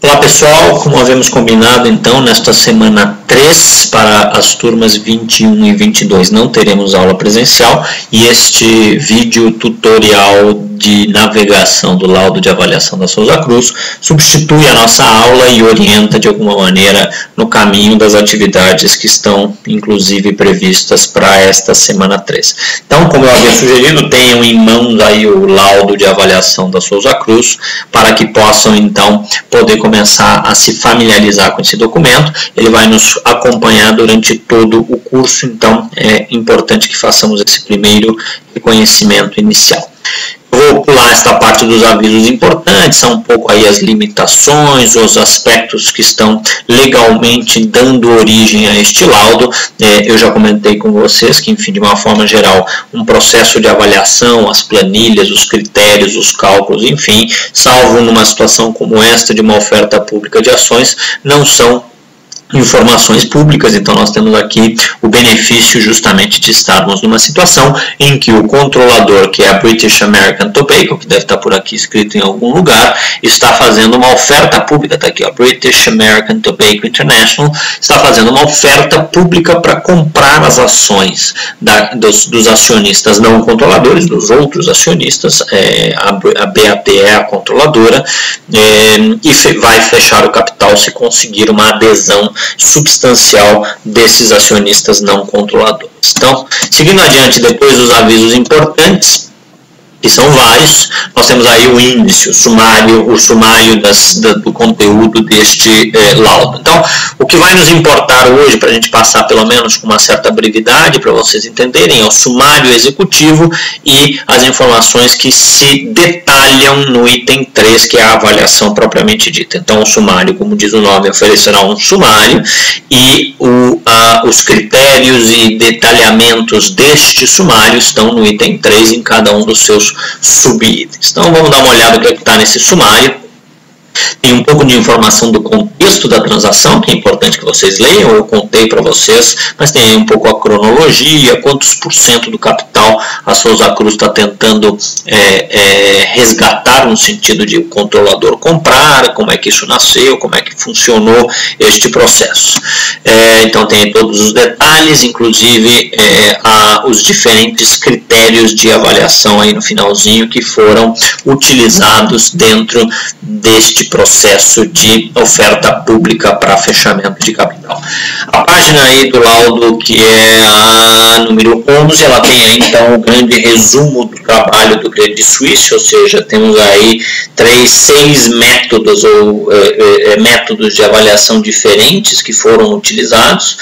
Olá pessoal, como havíamos combinado então, nesta semana 3 para as turmas 21 e 22 não teremos aula presencial e este vídeo tutorial de navegação do laudo de avaliação da Souza Cruz substitui a nossa aula e orienta de alguma maneira no caminho das atividades que estão inclusive previstas para esta semana 3. Então, como eu havia sugerido, tenham em mãos aí o laudo de avaliação da Souza Cruz para que possam então poder começar a se familiarizar com esse documento. Ele vai nos acompanhar durante todo o curso, então é importante que façamos esse primeiro reconhecimento inicial. Vou pular esta parte dos avisos importantes, são um pouco aí as limitações, os aspectos que estão legalmente dando origem a este laudo. Eu já comentei com vocês que, enfim, de uma forma geral, um processo de avaliação, as planilhas, os critérios, os cálculos, enfim, salvo numa situação como esta de uma oferta pública de ações, não são informações públicas. Então nós temos aqui o benefício justamente de estarmos numa situação em que o controlador, que é a British American Tobacco, que deve estar por aqui escrito em algum lugar, está fazendo uma oferta pública, está aqui, ó, British American Tobacco International, está fazendo uma oferta pública para comprar as ações dos acionistas não controladores, dos outros acionistas. A BAT é a controladora, e vai fechar o capital se conseguir uma adesão substancial desses acionistas não controladores. Então, seguindo adiante, depois dos avisos importantes, que são vários, nós temos aí o índice, o sumário do conteúdo deste laudo. Então, o que vai nos importar hoje, para a gente passar pelo menos com uma certa brevidade, para vocês entenderem, é o sumário executivo e as informações que se detalham no item 3, que é a avaliação propriamente dita. Então, o sumário, como diz o nome, oferecerá um sumário e os critérios e detalhamentos deste sumário estão no item 3 em cada um dos seus subitens. Então vamos dar uma olhada no que está nesse sumário. Tem um pouco de informação do contexto da transação, que é importante que vocês leiam, eu contei para vocês, mas tem aí um pouco a cronologia, quantos % do capital a Souza Cruz está tentando resgatar no sentido de o controlador comprar, como é que isso nasceu, como é que funcionou este processo. Então tem todos os detalhes, inclusive os diferentes critérios de avaliação aí no finalzinho que foram utilizados dentro deste processo de oferta pública para fechamento de capital. A página aí do laudo, que é a número 11, ela tem aí então o grande resumo do trabalho do Credit Suisse, ou seja, temos aí 6 métodos ou métodos de avaliação diferentes que foram utilizados.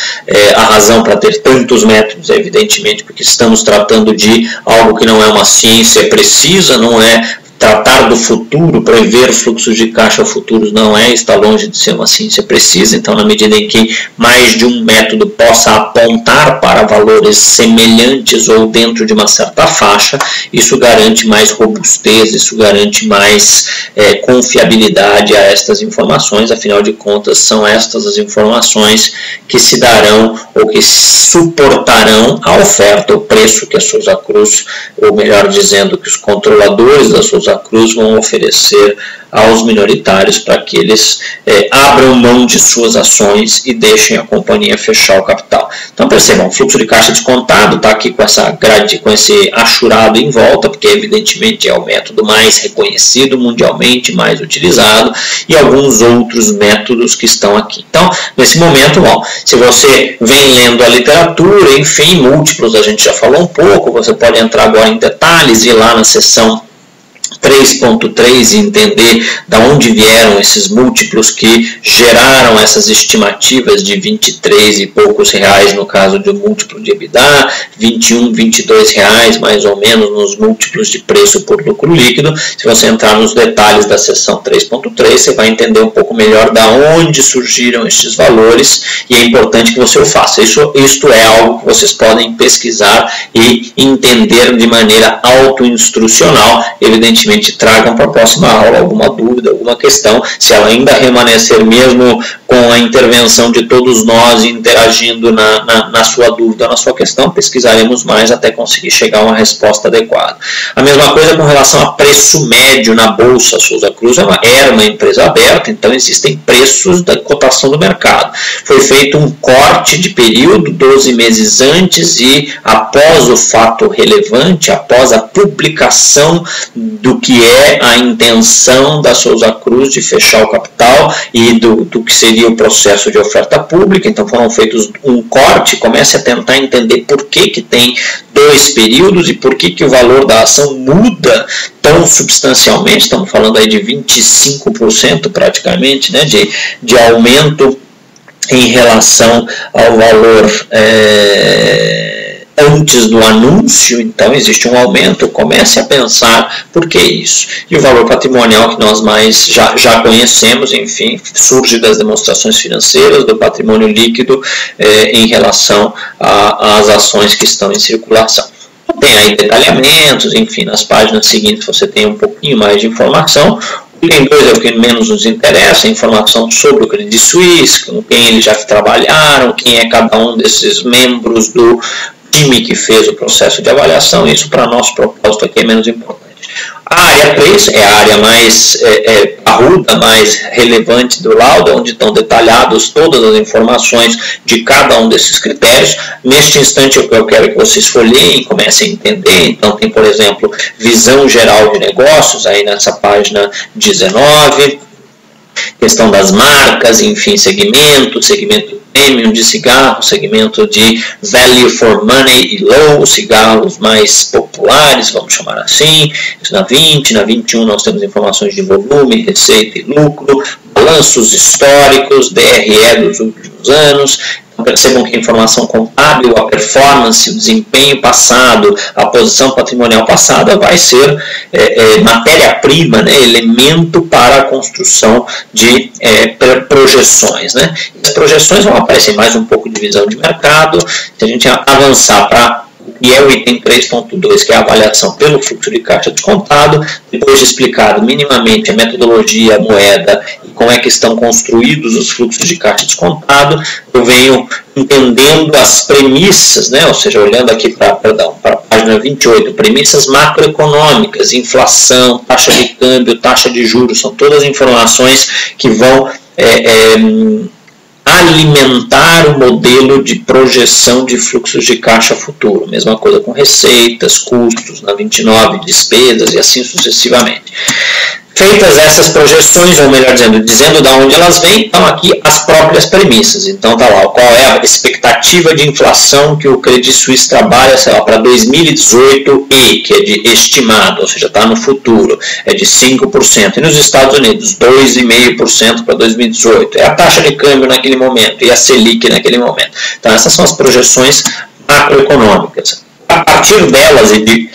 A razão para ter tantos métodos é evidentemente porque estamos tratando de algo que não é uma ciência precisa, não é tratar do futuro, prever fluxos de caixa futuros está longe de ser uma ciência precisa. Então, na medida em que mais de um método possa apontar para valores semelhantes ou dentro de uma certa faixa, isso garante mais robustez, isso garante mais confiabilidade a estas informações. Afinal de contas, são estas as informações que se darão ou que suportarão a oferta, o preço que a Souza Cruz, ou melhor dizendo, que os controladores da Souza Cruz vão oferecer aos minoritários para que eles abram mão de suas ações e deixem a companhia fechar o capital. Então percebam, o fluxo de caixa descontado está aqui com essa grade, com esse achurado em volta, porque evidentemente é o método mais reconhecido mundialmente, mais utilizado, e alguns outros métodos que estão aqui. Então, nesse momento, se você vem lendo a literatura, enfim, múltiplos a gente já falou um pouco, você pode entrar agora em detalhes e ir lá na seção 3.3 e entender de onde vieram esses múltiplos que geraram essas estimativas de 23 e poucos reais no caso do múltiplo de EBITDA, 21, 22 reais mais ou menos nos múltiplos de preço por lucro líquido. Se você entrar nos detalhes da seção 3.3, você vai entender um pouco melhor de onde surgiram estes valores e é importante que você o faça. Isto é algo que vocês podem pesquisar e entender de maneira autoinstrucional, evidentemente evidentemente tragam para a próxima aula alguma dúvida, alguma questão. Se ela ainda remanescer mesmo com a intervenção de todos nós interagindo na sua dúvida, na sua questão, pesquisaremos mais até conseguir chegar a uma resposta adequada. A mesma coisa com relação a preço médio na Bolsa. Souza Cruz era uma empresa aberta, então existem preços da cotação do mercado. Foi feito um corte de período 12 meses antes e após o fato relevante, após a publicação do que é a intenção da Souza Cruz de fechar o capital e do que seria o processo de oferta pública. Então foram feitos um corte. Comece a tentar entender por que tem 2 períodos e por que o valor da ação muda tão substancialmente. Estamos falando aí de 25% praticamente, né, de aumento em relação ao valor antes do anúncio. Então existe um aumento. Comece a pensar por que isso. E o valor patrimonial que nós mais já conhecemos, enfim, surge das demonstrações financeiras do patrimônio líquido em relação às ações que estão em circulação. Tem aí detalhamentos, enfim, nas páginas seguintes você tem um pouquinho mais de informação. O item 2 é o que menos nos interessa, a informação sobre o Credit Suisse, com quem eles já trabalharam, quem é cada um desses membros do time que fez o processo de avaliação. Isso, para nosso propósito aqui, é menos importante. A área 3 é a área mais parruda, mais relevante do laudo, onde estão detalhadas todas as informações de cada um desses critérios. Neste instante eu quero que vocês folheiem e comecem a entender. Então tem, por exemplo, visão geral de negócios, aí nessa página 19, questão das marcas, enfim, segmento premium de cigarro, segmento de value for money e low, cigarros mais populares, vamos chamar assim. Isso na 20, na 21 nós temos informações de volume, receita e lucro, balanços históricos, DRE dos últimos anos. Percebam que a informação contábil, a performance, o desempenho passado, a posição patrimonial passada vai ser matéria-prima, né, elemento para a construção de projeções. Né? As projeções vão aparecer mais um pouco de visão de mercado. Se a gente avançar para e é o item 3.2, que é a avaliação pelo fluxo de caixa descontado, depois de explicado minimamente a metodologia, a moeda e como é que estão construídos os fluxos de caixa descontado, eu venho entendendo as premissas, né? Ou seja, olhando aqui para a página 28, premissas macroeconômicas, inflação, taxa de câmbio, taxa de juros, são todas informações que vão alimentar o modelo de projeção de fluxos de caixa futuro. Mesma coisa com receitas, custos, na 29, despesas e assim sucessivamente. Feitas essas projeções, ou melhor dizendo de onde elas vêm, estão aqui as próprias premissas. Então está lá, qual é a expectativa de inflação que o Credit Suisse trabalha, sei lá, para 2018 que é de estimado, ou seja, está no futuro, é de 5%. E nos Estados Unidos, 2,5% para 2018. É a taxa de câmbio naquele momento e a Selic naquele momento. Então essas são as projeções macroeconômicas. A partir delas e de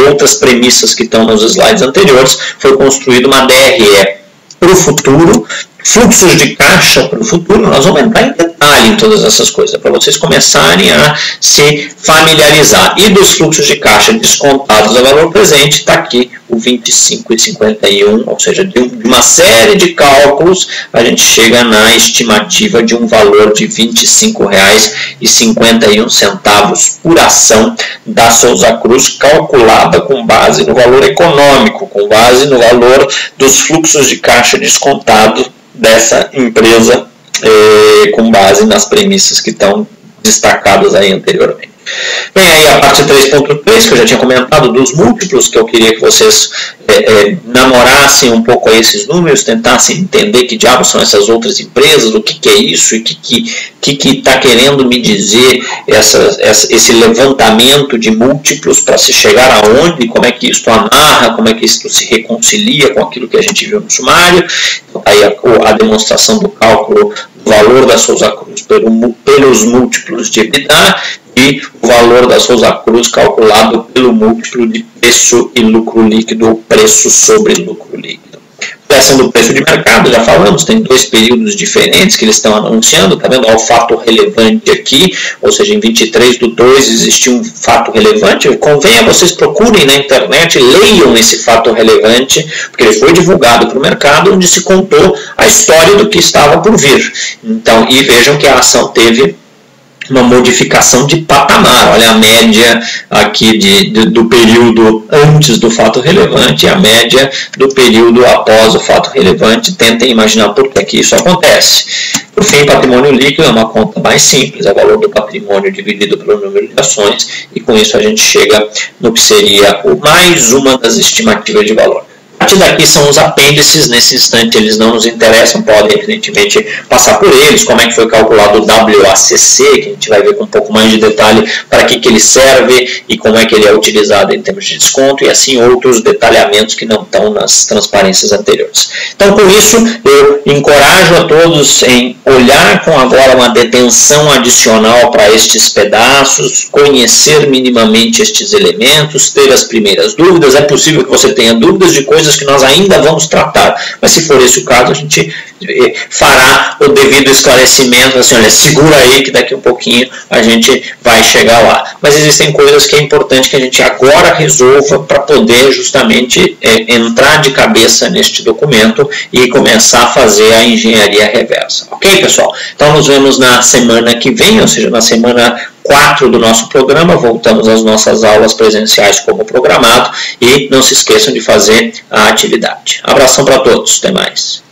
outras premissas que estão nos slides anteriores, foi construída uma DRE para o futuro, fluxos de caixa para o futuro. Nós vamos entrar em detalhe em todas essas coisas, para vocês começarem a se familiarizar. E dos fluxos de caixa descontados a valor presente, está aqui o 25 e 51, ou seja, de uma série de cálculos, a gente chega na estimativa de um valor de R$ 25,51 por ação da Souza Cruz, calculada com base no valor econômico, com base no valor dos fluxos de caixa descontado dessa empresa, com base nas premissas que estão destacadas aí anteriormente. Vem aí a parte 3.3, que eu já tinha comentado, dos múltiplos, que eu queria que vocês namorassem um pouco a esses números, tentassem entender que diabos são essas outras empresas, o que é isso, e o que está querendo me dizer esse levantamento de múltiplos para se chegar aonde, como é que isso amarra, como é que isso se reconcilia com aquilo que a gente viu no sumário. Então, aí a demonstração do cálculo do valor da Souza Cruz pelos múltiplos de EBITDA, e o valor da Souza Cruz calculado pelo múltiplo de preço e lucro líquido, ou preço sobre lucro líquido. variação do preço de mercado, já falamos, tem 2 períodos diferentes que eles estão anunciando, tá vendo? Olha o fato relevante aqui, ou seja, em 23/2 existiu um fato relevante. Convém a vocês procurem na internet, leiam esse fato relevante, porque ele foi divulgado para o mercado, onde se contou a história do que estava por vir. Então, e vejam que a ação teve uma modificação de patamar. Olha a média aqui do período antes do fato relevante e a média do período após o fato relevante. Tentem imaginar por que isso acontece. Por fim, patrimônio líquido é uma conta mais simples, é o valor do patrimônio dividido pelo número de ações, e com isso a gente chega no que seria mais uma das estimativas de valor. A partir daqui são os apêndices, nesse instante eles não nos interessam, podem evidentemente passar por eles, como é que foi calculado o WACC, que a gente vai ver com um pouco mais de detalhe para que ele serve e como é que ele é utilizado em termos de desconto, e assim outros detalhamentos que não estão nas transparências anteriores. Então, com isso, eu encorajo a todos em olhar com agora uma detenção adicional para estes pedaços, conhecer minimamente estes elementos, ter as primeiras dúvidas. É possível que você tenha dúvidas de coisas que nós ainda vamos tratar, mas se for esse o caso, a gente fará o devido esclarecimento, assim, olha, segura aí que daqui a um pouquinho a gente vai chegar lá. Mas existem coisas que é importante que a gente agora resolva para poder justamente entrar de cabeça neste documento e começar a fazer a engenharia reversa. Ok, pessoal? Então nos vemos na semana que vem, ou seja, na semana 4 do nosso programa, voltamos às nossas aulas presenciais como programado, e não se esqueçam de fazer a atividade. Abração para todos, até mais.